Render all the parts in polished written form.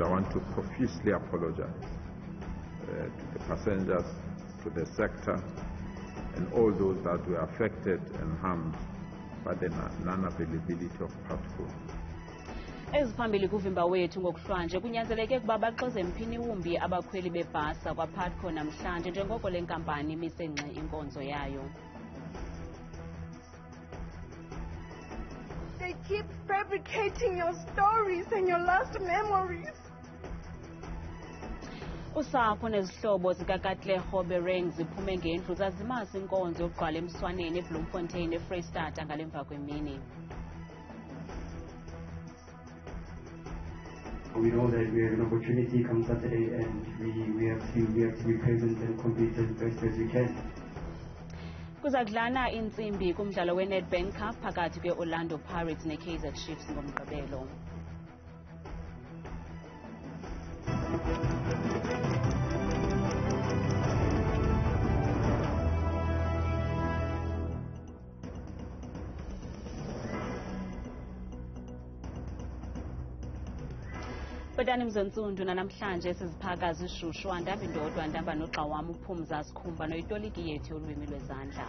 I want to profusely apologize to the passengers, to the sector, and all those that were affected and harmed by the non-availability of Putco. Eziphambili kuvimba wethu ngokuhlwanje kunyanzeleke ukuba baxoze mphini wumbi abakhweli beebhasi zakwaPutco namhlanje njengoko lenkampani imise-ngxi Inkonzo yayo. They keep fabricating your stories and your lost memories. Usapho nezihlobo zika Katlego Bereng ziphume ngendlu zazimasa Inkonzo yokugqwala emswaneni e-Bloemfontein e-Freystata ngalemva kwemini. We know that we have an opportunity come Saturday, and we have to be present and compete as best as we can. Kuzadlana intsimbi kumdlalo we-Nedbank Cup phakathi kwe-Orlando Pirates ne-Kaizer Chiefs ngomgqibelo. Bhetani mzonsundu namhlanje siziphaka zishushu andaba indodwa ndaba nogxa wam uphumza sikhumba noyitoliki yethu yolwimi lwezandla.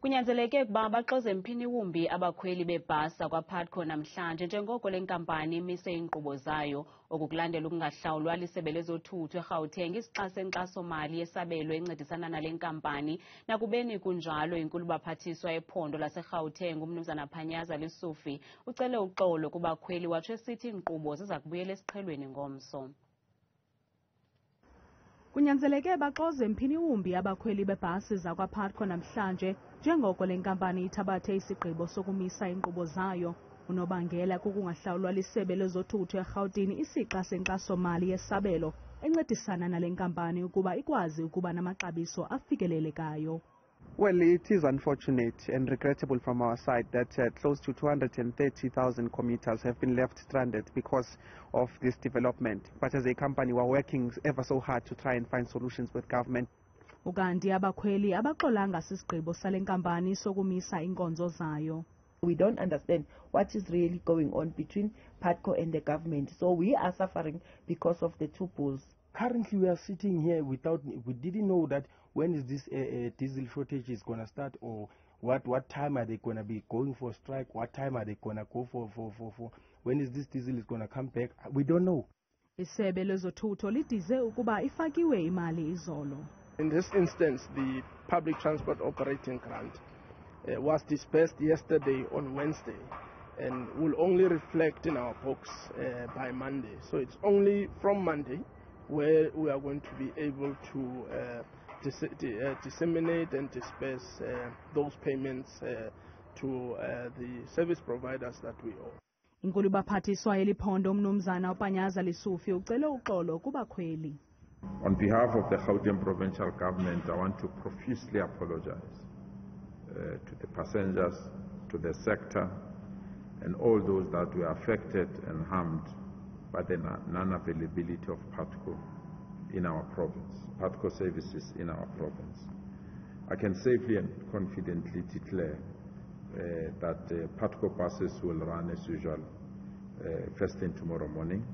Kunyanzeleke ukuba baxoze mphini wumbi abakhweli beebhasi zakwaPutco namhlanje njengoko lenkampani imise iinkqubo zayo okukulandela ukungahlawulwa lisebe lezothutho eGauteng isixa senkxaso-mali yesabelo encedisana nale nkampani. Nakubeni kunjalo inkulu baphathiswa ephondo laseGauteng umnumzana Phanyaza Lisufi ucele uxolo kubakhweli watsho esithi iinkqubo ziza kubuyela esiqhelweni ngomso. Kunyanzeleke baxoze mphini wumbi abakhweli beebhasi zakwaPutco namhlanje njengoko lenkampani ithabathe isigqibo sokumisa iinkqubo zayo. Unobangela kukungahlawulwa lisebe lezothutho eGauteng isixa senkxaso-mali yesabelo encedisana nale nkampani ukuba ikwazi ukuba namaxabiso afikelelekayo. Well, it is unfortunate and regrettable from our side that close to 230,000 commuters have been left stranded because of this development. But as a company, we're working ever so hard to try and find solutions with government. Ukanti abakhweli abaxolanga sisigqibo sale nkampani sokumisa iinkonzo zayo. We don't understand what is really going on between Putco and the government. So we are suffering because of the two bulls. Currently, we are sitting here we didn't know that when is this diesel shortage is going to start, or what time are they going to be going for strike, what time are they going to go for when is this diesel is going to come back, we don't know. Isebe lezothutho lidize ukuba ifakiwe imali izolo. In this instance, the public transport operating grant was dispersed yesterday on Wednesday and will only reflect in our books by Monday. So it's only from Monday where we are going to be able to disseminate and disperse those payments to the service providers that we owe. Inkulu baphathiswa eliphondo umnumzana uPhanyaza Lisufi ucele uxolo kubakhweli. On behalf of the Gauteng provincial government, I want to profusely apologize to the passengers, to the sector, and all those that were affected and harmed by the non-availability of Putco in our province, Putco services in our province. I can safely and confidently declare that Putco buses will run as usual first thing tomorrow morning.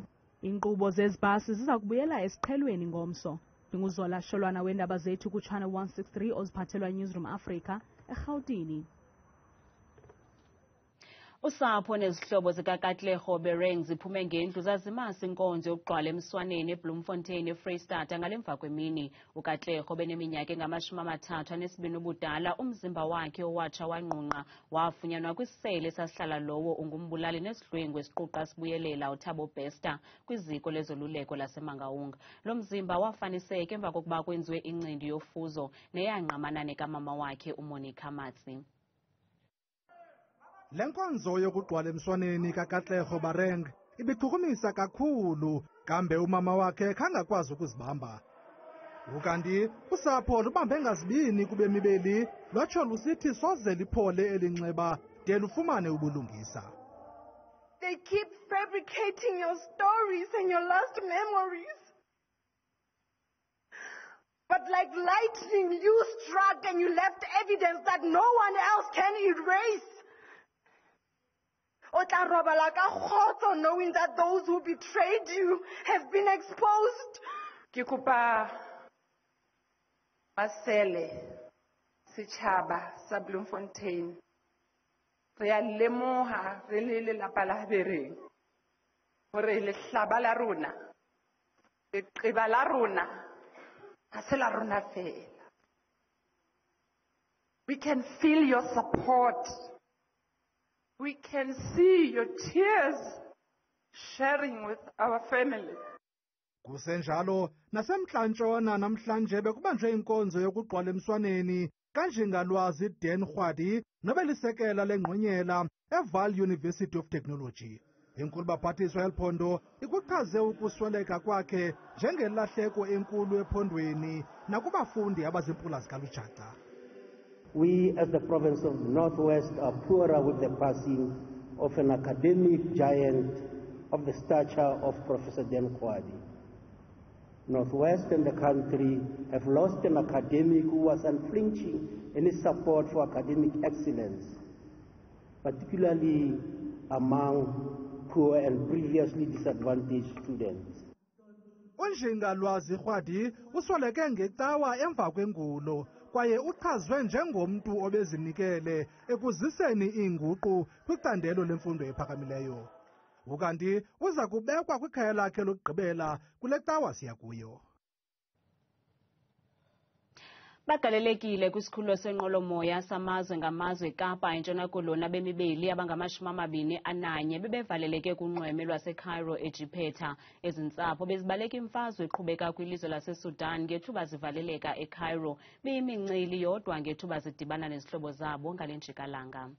Inkqubo zezibhasi ziza kubuyela esiqhelweni ngomso. Ndinguzola Sholwana weendaba zethu kuchannel 163 oziphathelwa Newsroom Africa eGauteng. Usapho nezihlobo zika Katlego Bereng ziphume ngendlu zazimasa Inkonzo yokugqwala emswaneni e-Bloemfontein e-Freystata ngalemva kwemini. uKatlego beneminyaka engama-32 ubudala, umzimba wakhe owatsha wanqunqa wafunyanwa kwisele esasihlala lowo ungumbulali nesidlwengu esiquqa sibuyelela uThabo Bester kwiziko lezoluleko laseMangaung. Lo mzimba wafaniseka emva kokuba kwenziwe incindi yofuzo neyangqamana nekamama wakhe uMonica Matsi. Lenkonzo yokugqwala emswaneni kaKatlego Bereng ibichukumisa kakhulu, kambe umama wakhe kangakwazi ukuzibamba. Ukanti usapho lubambe ngazibini kubemi beli lwatsho lusithi soze liphole elinxeba de lufumane ubulungisa. They keep fabricating your stories and your lost memories. But like lightning, you struck and you left evidence that no one else can erase. O tla robala ka kgotso knowing that those who betrayed you have been exposed. Ke kopa masele setjhaba sa Bloemfontein re a lemoha re le lelapa la Bereng hore lehlaba la rona leqeba la rona ha se la rona fela. We can feel your support. We can see your tears sharing with our family. Kusenjalo nasemntla-ntshona namhlanje bekubanjwe inkonzo yokugqwala emswaneni kanjengalwazi Dan Rhwadi nobelisekela lengqonyela eVaal University of Technology. Inkulu baphathiswa eliphondo ikuchaze ukusweleka kwakhe njengelahleko enkulu ephondweni nakubafundi abazimpula zikalujaca. We as the province of Northwest are poorer with the passing of an academic giant of the stature of Professor Dan Rhwadi. Northwest and the country have lost an academic who was unflinching in his support for academic excellence, particularly among poor and previously disadvantaged students. Unjingalwazi Rhwadi usweleke ngecawa emva kwengulo kwaye uchazwe njengomntu obezinikele ekuziseni iinguqu kwicandelo lemfundo ephakamileyo. Ukanti uza kubekwa kwikhaya lakhe lokugqibela kule cawa siya kuyo. Bagalelekile kwisikhululo senqwelomoya samazwe ngamazwe eKapa eNtshona Koloni abemibili abangama-21 bebevaleleke kunxweme lwaseCairo eJiphetha. Ezi ntsapho bezibaleka imfazwe eqhubeka kwilizwe laseSudan ngethuba zivaleleka eCairo beyimincili yodwa ngethuba zidibana nezihlobo zabo ngale njikalanga.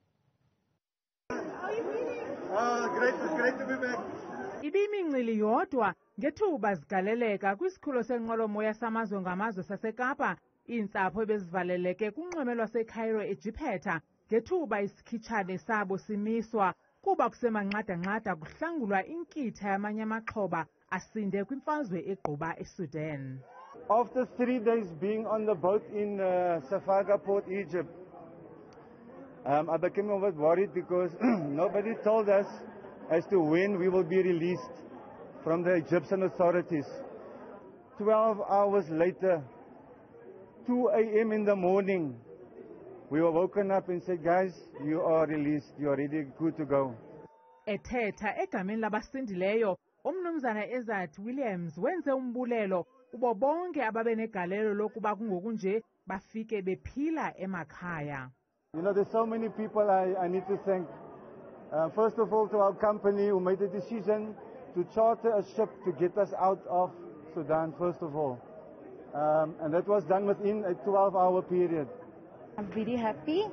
Great to be back. Ibiyimincili yodwa ngethuba zigaleleka kwisikhululo senqwelomoya samazwe ngamazwe saseKapa. Iintsapho ebezivaleleke kunxweme lwaseCairo eJiphetha ngethuba isikhitshane sabo simiswa kuba kusemanqada-nqada kuhlangulwa inkitha yamanye amaxhoba asinde kwimfazwe egquba eSudan. After 3 days being on the boat in Safaga Port, Egypt, I became a bit worried because nobody told us as to when we will be released from the Egyptian authorities. 12 hours later, 2 a.m. in the morning, we were woken up and said, guys, you are released, you are ready, good to go. Ethetha egameni labasindileyo, umnumzana Ezath Williams wenze umbulelo kubo bonke ababenegalelo lokuba kungokunje bafike bephila emakhaya. You know, there's so many people I need to thank. First of all, to our company who made the decision to charter a ship to get us out of Sudan, first of all. And that was done within a 12-hour period. I'm very happy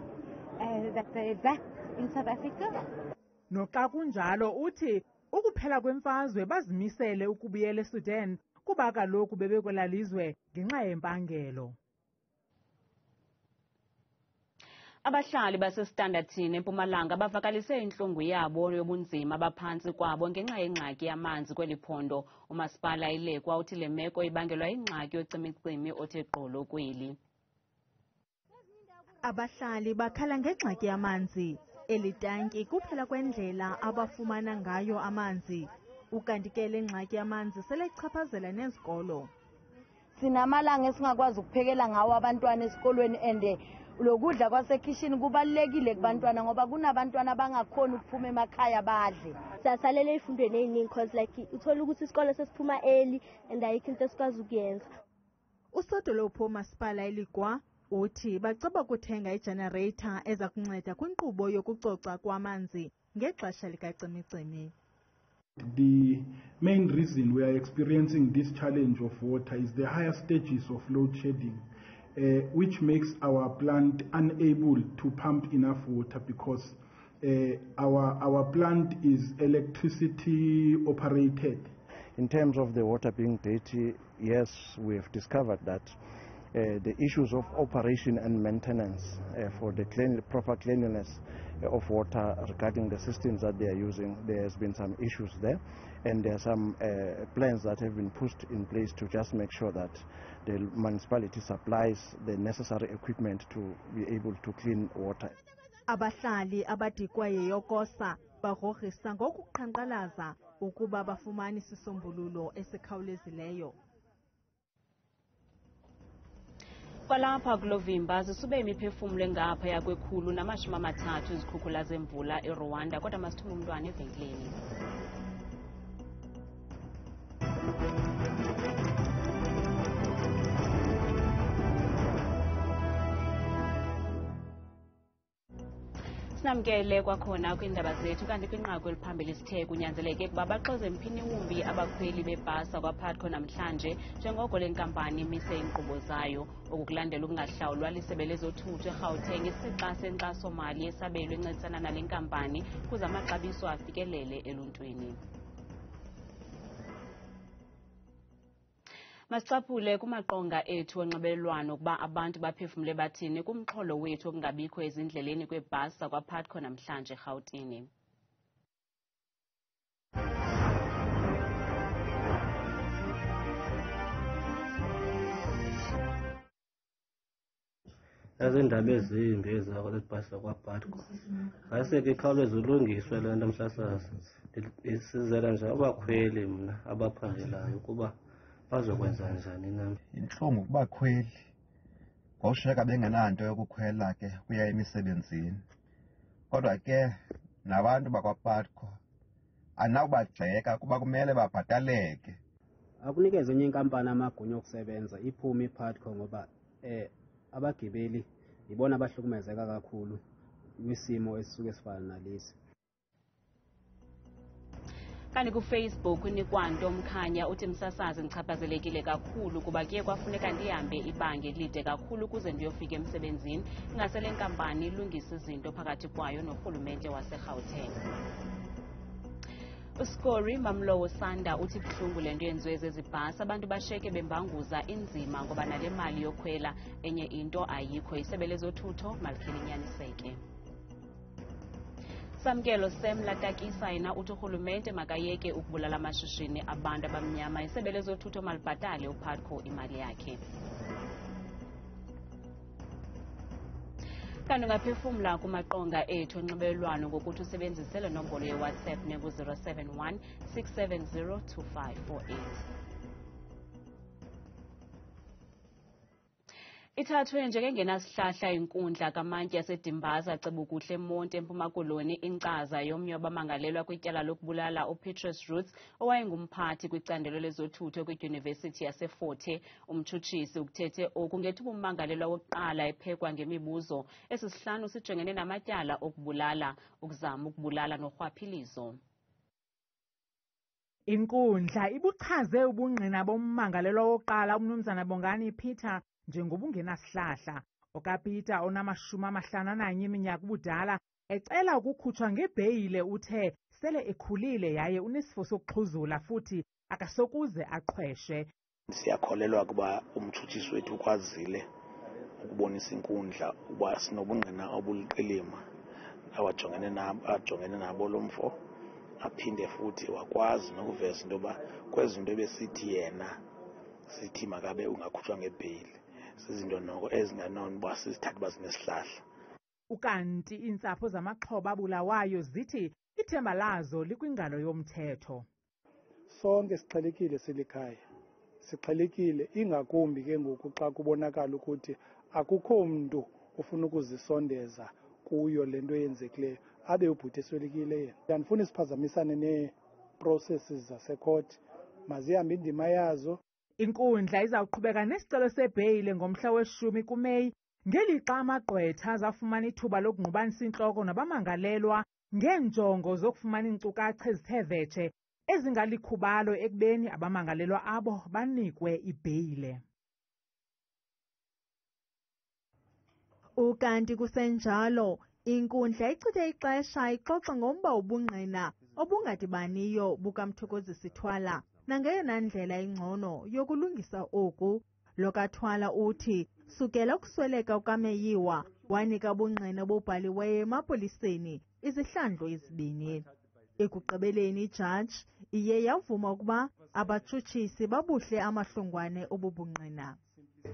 that they're back in South Africa. Noxa kunjalo uthi ukuphela kwemfazwe bazimisele ukubuyela eSudan kuba kaloku bebekwelalizwe ngenxa yempangelo. Abahlali baseStanderton eMpumalanga bavakalise intlungu yabo yobunzima baphantsi kwabo ngenxa yengxaki yamanzi kweli phondo. Umasipala iLekwa uthi le meko ibangelwa yingxaki yocimicimi othe gqolo kweli. Abahlali bakhala ngengxaki yamanzi. Eli tanki kuphela kwendlela abafumana ngayo amanzi. Ukanti ke le ngxaki yamanzi selechaphazela nezikolo. Sinamalanga esingakwazi ukuphekela ngawo abantwana esikolweni ende lokudla kwasekitchen kubalekile kubantwana ngoba kunabantwana abangakhona ukuphuma emakhaya badle. Sasalele ifundweni eziningi because like uthola ukuthi isikole sesiphuma early and ayikho into esikwazi ukuyenza. Usodolophu masipala iLekwa uthi baceba kuthenga igenerator eza kunceda kwinkqubo yokucoca kwamanzi ngexesha likacimicimi. The main reason we are experiencing this challenge of water is the higher stages of load shedding, which makes our plant unable to pump enough water because our plant is electricity operated. In terms of the water being dirty, yes, we have discovered that the issues of operation and maintenance for the proper cleanliness of water regarding the systems that they are using, there has been some issues there, and there are some plans that have been put in place to just make sure that the municipality supplies the necessary equipment to be able to clean water. Abahlali abadikwa yeyokosa bagrogrisa ngokuqhankqalaza ukuba bafumane isisombululo esikhawulezileyo. Kwalapha kulovimba zisube imiphefumlo engaphaya kwe-130 izikhukhula zemvula eRwanda, kodwa masithume umntwana evenkileni. Sinamkele kwakhona kwiindaba zethu, kanti kwinqaku eliphambili sithe kunyanzeleke ukuba baxoze mphini wumbi abakhweli beebhasi zakwaPutco namhlanje njengoko lenkampani imise iinkqubo zayo, okukulandela ukungahlawulwa lisebe lezothutho eGauteng isixa senkxaso-mali yesabelo encedisana nale nkampani kuze amaxabiso afikelele eluntwini. Masicaphule kumaqonga ethu onxibelelwano ukuba abantu baphefumle bathini kumxholo wethu okungabikho ezindleleni kweebhasi zakwaPutco namhlanje eGauteng. Ezindaba ezimbi ezakho lebhasi zakwaPutco ngase ke ikhawuleze ulungiswe le nto mhlasazi. Isizela nje abakhweli mna abaphangelayo ukuba bazokwenza njani na. Inhlungu kubakhweli ngoshiyeka bengenanto yokukhwela ke kuya emisebenzini, kodwa ke nabantu bakwaPutco anakubagxeka kuba kumele babhataleke. Akunikeze enye inkampani amagunya okusebenza iphume iPutco ngoba abagibeli yibona abahlukumezeka kakhulu kwisimo esisuke sifana nalesi. Kanti kuFacebook uNikwanto Mkhanya uthi msasazi ndichaphazelekile kakhulu kuba kuye kwafuneka ndihambe ibanga elide kakhulu ukuze ndiyofika emsebenzini, ingase le nkampani ilungise izinto phakathi kwayo norhulumente waseGauteng. Uskori Mamlowo Sanda uthi buhlungu le nto yenziwe zezi bhasi, abantu bashiyeke bembanguza inzima ngoba nale mali yokhwela enye into ayikho, isebe lezothutho malikhele inyaniseke. Samkelo Semlatakisa yena uthi urhulumente makayeke ukubulala amashishini abantu abamnyama, isebe lezothutho malibhatale uPutco imali yakhe. Kanti ungaphefumla kumaqonga ethu onxibelelwano ngokuthi usebenzise le nombolo yeWhatsApp neku-071 670 2548. Ithathwe njengengenasihlahla inkundla kamantyi yaseDimbaza Cebukuhle Monti eMpuma Koloni inkcaza yomnye wabamangalelwa kwityala lokubulala uPetrus Roots owayengumphathi kwicandelo lezothutho kwidyunivesithi yaseFort Hare. Umtshutshisi ukuthethe oku ngethuba ummangalelwa wokuqala ephekwa ngemibuzo esisihlanu sijongene namatyala okubulala, ukuzama ukubulala norhwaphilizo. Inkundla ibuchaze ubungqina bommangalelwa wokuqala umnumzana Bongani Peter njengobungenasihlahla. OkaPeter ona-51 iminyaka ubudala ecela ukukhutshwa ngebheyile uthe sele ekhulile yaye unesifo sokuxhuzula futhi akasokuze aqhweshe. Siyakholelwa kuba umtshutshisi wethu ukwazile ukubonisa inkundla uba sinobungqina obuliqilima ajongene nabo lo mfo, aphinde futhi wakwazi nokuveza into yoba kwezi zinto ebesithi yena sithi makabe ungakhutshwa ngebheyile sizinto noko ezinganoni uba sizithathe uba zinesihlahla. Ukanti iintsapho zamaxhoba abulawayo zithi ithemba lazo likwingalo yomthetho. Sonke sixhelekile silikhaya, sixhelekile ingakumbi ke ngoku xa kubonakala ukuthi akukho mntu ufuna ukuzisondeza kuyo le nto yenzekileyo abe ubhuti eswelekile yena. Andifuni siphazamisane nee-processes zasecourt, mazihambe indima yazo. Inkundla izawuqhubeka nesicelo sebheyile ngomhla we-10 kuMeyi, ngelixa amagqwetha azafumana ithuba lokungqubanisa intloko nabamangalelwa ngeenjongo zokufumana iinkcukacha ezithe vetshe ezingalikhubalo ekubeni abamangalelwa abo banikwe ibheyile. Ukanti kusenjalo, inkundla ichithe ixesha ixoxa ngomba ubungqina obungadibaniyo bukaMthokozisithwala nangeyona ndlela ingcono yokulungisa oku. Lo kaThwala uthi sukela ukusweleka kukaMeyiwa wanika ubungqina obubhaliweyo emapoliseni izihlandlo ezibini. Ekugqibeleni ijaji iye yavuma ukuba abatshutshisi babuhle amahlongwane obubungqina.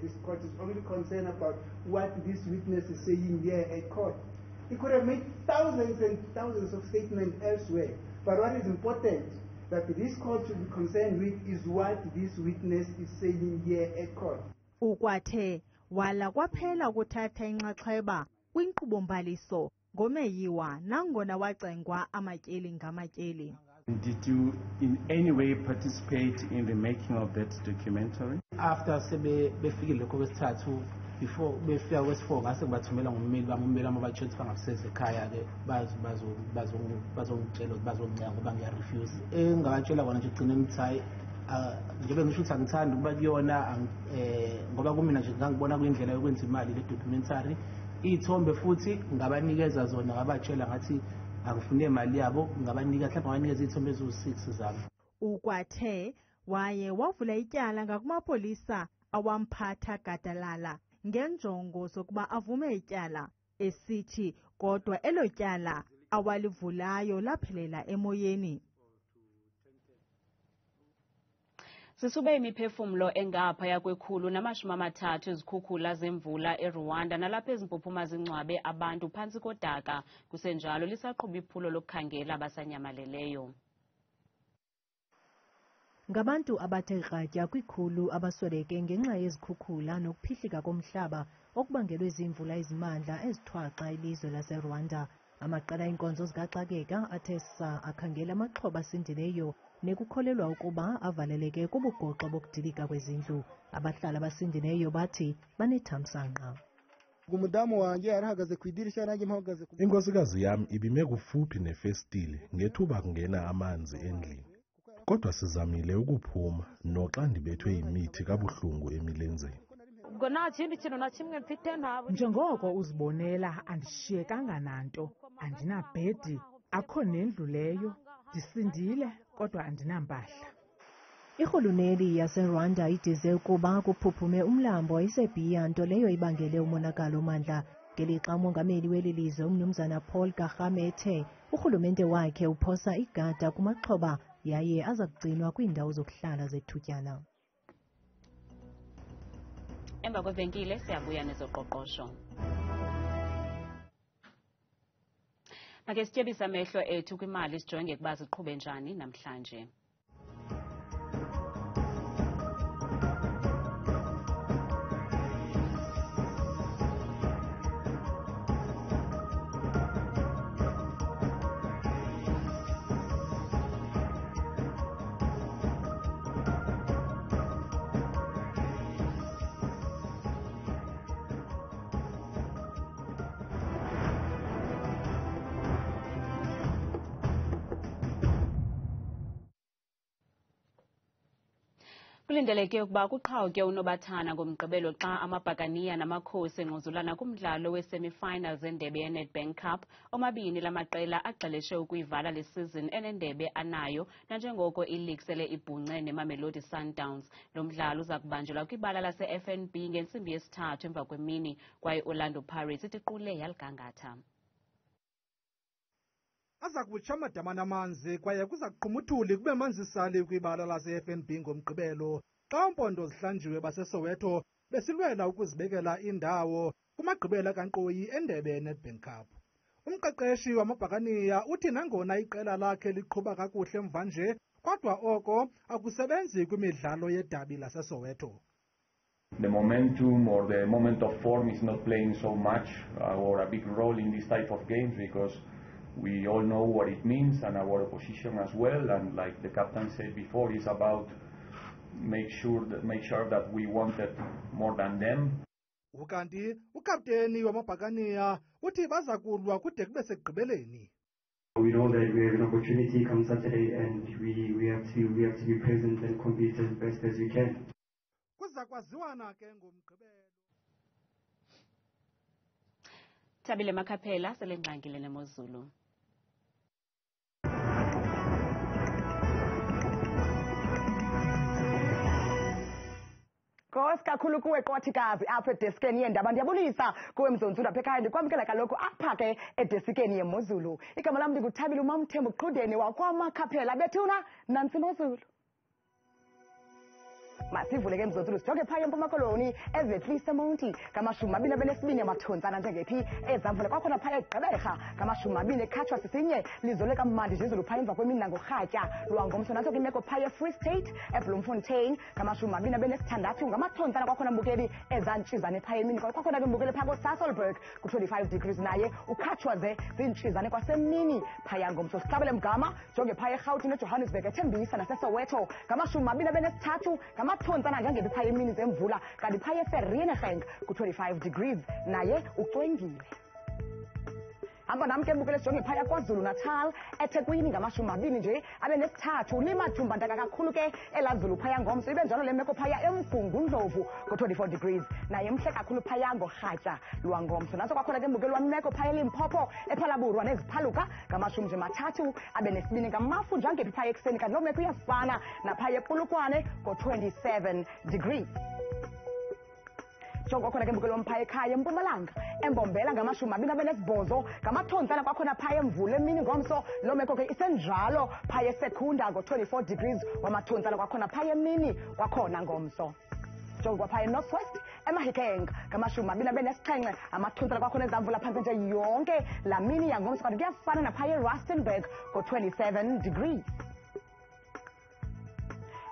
This court is only concerned about what this witness is saying here at court. He could have made thousands and thousands of statements elsewhere. But what is important that this court should be concerned with is what this witness is saying here at court. Ukwathe wala kwaphela ukuthatha inxaxheba kwinkqubo-mbaliso ngomeyiwa nangona wacengwa amatyeli ngamatyeli. Did you in any way participate in the making of that documentary? After befikile lokho kwesithathu, before befika kwesi-4 ngase ngibathumela ngommeli bami abatsho ukuthi bangaseze ekhaya ke bazongitshela ukuthi bazongincela ngoba ngiyarefuse. Engingabatshela kona nje ugcine ngithi hayi njengoba ngisho ukuthi angithandi ukuba kuyona ngoba kumina nje ngangibona kuyindlela yokwenza imali le documentary. Iy'thombe futhi ngabanikeza zona ngabatshela ngathi angifune imali yabo ngabanika mhlawumbe ngabanikeza iy'thombe eziwu-6 zabo. Ukwathe waye wavula ityala ngakumapolisa awamphatha gadalala ngenjongo zokuba avume ityala esithi kodwa elo tyala awalivulayo laphelela emoyeni. Sisube imiphefumlo engaphaya kwe-130 izikhukhula zemvula eRwanda nalapha ezimpuphuma zingcwabe abantu phantsi kodaka. Kusenjalo lisaqhuba iphulo lokukhangela abasanyamaleleyo. Ngabantu abathe kratya kwikhulu abasweleke ngenxa yezikhukhula nokuphihlika komhlaba okubangelwe ziimvula ezimandla ezithwaxa ilizwe laseRwanda. Amaqela Inkonzo zikaxakeka athe saa akhangela amaxhoba asindileyo nekukholelwa ukuba avaleleke kubugoxo bokudilika kwezindlu. Abahlali abasindileyo bathi banethamsanqa. Umdamu wanjye yarahagaze ku idirishya nanjye mpagaze ku. Inkosikazi yam ibime kufuphi nefestile ngethuba kungena amanzi endlini. Kodwa sizamile ukuphuma noxa ndibethwe yimithi kabuhlungu emilenzeni. Njengoko uzibonela andishiyekanga nanto, andinabhedi, akho nendlu leyo. Ndisindile kodwa andinampahla. Irhuluneli yaseRwanda idize ukuba kuphuphume umlambo iseBhiya, nto leyo ibangele umonakalo omandla. Ngelixa umongameli weli lizwe umnumzana Paul Kagame ethe urhulumente wakhe uphosa igada kumaxhoba yaye aza kugcinwa kwiindawo zokuhlala zethutyana. Emva kwevenkile siyabuya nezoqoqosho. Ake sityebisa amehlo ethu kwimali sijonge ukuba ziqhube njani namhlanje. Kulindeleke ukuba kuqhawuke unobathana ngomgqibelo xa amabhakaniya namakhosi engquzulana kumdlalo we-semi-finals endebe ye-Nedbank Cup. Omabini lamaqela agxeleshe ukuyivala le season enendebe anayo nanjengoko i-league sele ibhunce neMamelodi Sundowns. Lo mdlalo uza kubanjelwa kwibala lase-FNB ngentsimbi yesithathu emva kwemini kwaye Orlando Pirates itiqule yaligangatha. Aza kubutsha amadamana amanzi kwaye kuza kuqhumuthuli kube manzi sali kwibala lase-FNB ngomgqibelo xa umpondo zihlanjiwe baseSoweto besilwela ukuzibekela indawo kumagqibela kankqoyi endebe ye-Nedbank Cup. Umqeqeshi wamabhakaniya uthi nangona iqela lakhe liqhuba kakuhle mvanje kodwa oko akusebenzi kwimidlalo yedabi laseSoweto. The momentum or the moment of form is not playing so much or a big role in this type of games because we all know what it means and our opposition as well, and like the captain said before, it's about make sure that we wanted more than them. Ukanti ukapteni wamabhakaniya uthi baza kulwa kude kube sekugqibeleni. We know that we have an opportunity come Saturday and we have to be present and compete as best as we can. Kuza kwaziwana ke ngomgqibelo. Thabile Makhaphela selengqangile nemozulu. Nkosi kakhulu kuwe qothikazi apha edeskeni yeendaba. Ndiyabulisa kuwe Mzonzu lapha ekhaya, ndikwamkela kaloku apha ke edeskeni yemozulu. Igama lam ndinguthabile uMamthembu Qhudeni wakwaMakhaphela. Bethuna nantsi imozulu. masivule ke mzonzulu sijonge phaya empuma koloni ezehlisa monti ngamashumi amabini abenesibini amathontsana njengephi ezamvula kwakhona phaya egqeberha ngamashumi amabini ekhatshwa sisinye lizole kamandi zizulu phaya emva kwemini nangorhatya lwangomso nanto ke imeko phaya e-Freystata e-Bloemfontein ngamashumi amabini abenesithandathu ngamathontsana kwakhona mbukeli ezantshizane phaya emini kwakhona ke mbukeli phaya koSasolburg ku-25 degrees naye ukhatshwaze zintshizane kwasemini phaya ngomso sihlabele mgama jonge phaya eRhawutini eJohannesburg ethembisa naseSoweto ngamashumi amabini abenesithathu ngamathontsana njengephi phaya emini zemvula kanti phaya eVereeniging ku-25 degrees naye ucwengile hamba nami ke mbukele sijonge phaya kwaZulu Natal eThekwini ngamashumi amabini nje abenesithathu limathumba ntaka kakhulu ke elazulu phaya ngomso ibe njalo le meko phaya eMgungundlovu ku-24 degrees naye mhle kakhulu phaya ngorhatya lwangomso naso kwakhona ke mbukele wameko phaya eLimpopo ePhalaburwa neziphaluka ngamashumi nje mathathu abenesibini ngamafu njengephi phaya ekuseni kanti loo meko iyafana naphaya ePolokwane ku-27 degrees jongo khona ke mbukelo mphaya ekhaya eMpumalanga embombela ngamashumi amabini abenesibhozo ngamathontsana kwakhona phaya emvula emini ngomso loo meko ke isenjalo phaya eSekunda ngo-24 degrees wamathontsana kwakhona phaya emini kwakhona ngomso jongo kwaphaya eNorth West eMahikeng ngamashumi amabini abenesixhenxe amathontsana kwakhona ezamvula phantse nje yonke laa mini yangomso kanti kuyafana naphaya eRustenburg ngo-27 degrees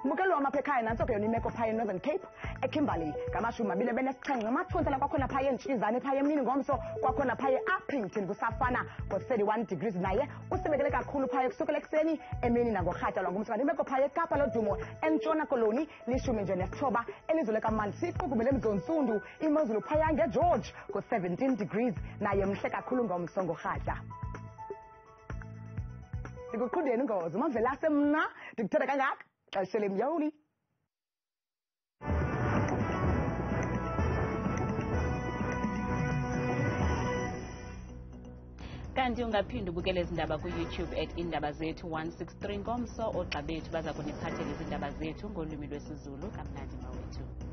mbukelo wamapha ekhaya nantso ke yona imeko phaya eNorthern Cape eKimberley ngamashumi amabini abenesixhenxe ngamathontsana kwakhona phaya entshizane phaya emini ngomso kwakhona phaya eUppington kusafana ngo-31 degrees naye usibekele kakhulu phaya kusukela ekuseni emini nangorhatya lwangomso kanti imeko phaya eKapa lodumo entshona koloni lishumi nje nesithoba elizwe kamandi siqugumele emzontsundu imozulu phaya ngeGeorge ngo-17 degrees naye mhle kakhulu ngomso ngorhatya ndikuqhudeni ngozi umamvelase mna ndikuthanda kangaka xesha lemyoli kanti ungaphinda ubukele izindaba ku-YouTube @Iindaba Zethu 163 ngomso oogxa bethu baza kuniphathela izindaba zethu ngolwimi lwesiZulu kamnandi mawethu.